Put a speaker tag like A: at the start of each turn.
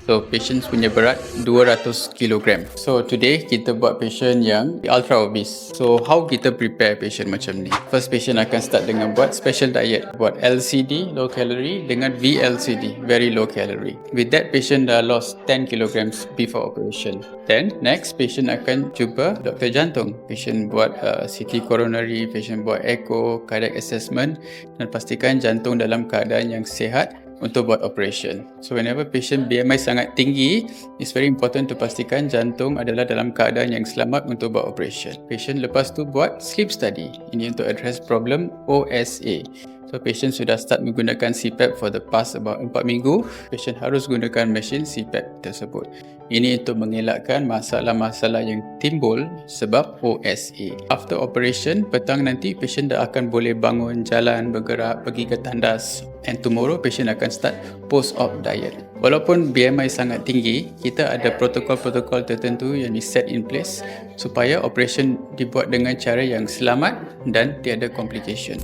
A: So patient punya berat 200 kg. So today kita buat patient yang ultra obese. So how kita prepare patient macam ni? First patient akan start dengan buat special diet. Buat LCD, low calorie, dengan VLCD, very low calorie. With that patient dah lost 10 kg before operation. Then next patient akan jumpa doktor jantung. Patient buat CT coronary, patient buat echo, cardiac assessment dan pastikan jantung dalam keadaan yang sihat untuk buat operation. So whenever patient BMI sangat tinggi, it's very important to pastikan jantung adalah dalam keadaan yang selamat untuk buat operation. Patient lepas tu buat sleep study. Ini untuk address problem OSA. So patient sudah start menggunakan CPAP for the past about 4 minggu. Patient harus gunakan mesin CPAP tersebut. Ini untuk mengelakkan masalah-masalah yang timbul sebab OSA. After operation, petang nanti patient dah akan boleh bangun, jalan, bergerak, pergi ke tandas. And tomorrow patient akan start post-op diet. Walaupun BMI sangat tinggi, kita ada protokol-protokol tertentu yang di set in place supaya operation dibuat dengan cara yang selamat dan tiada complication.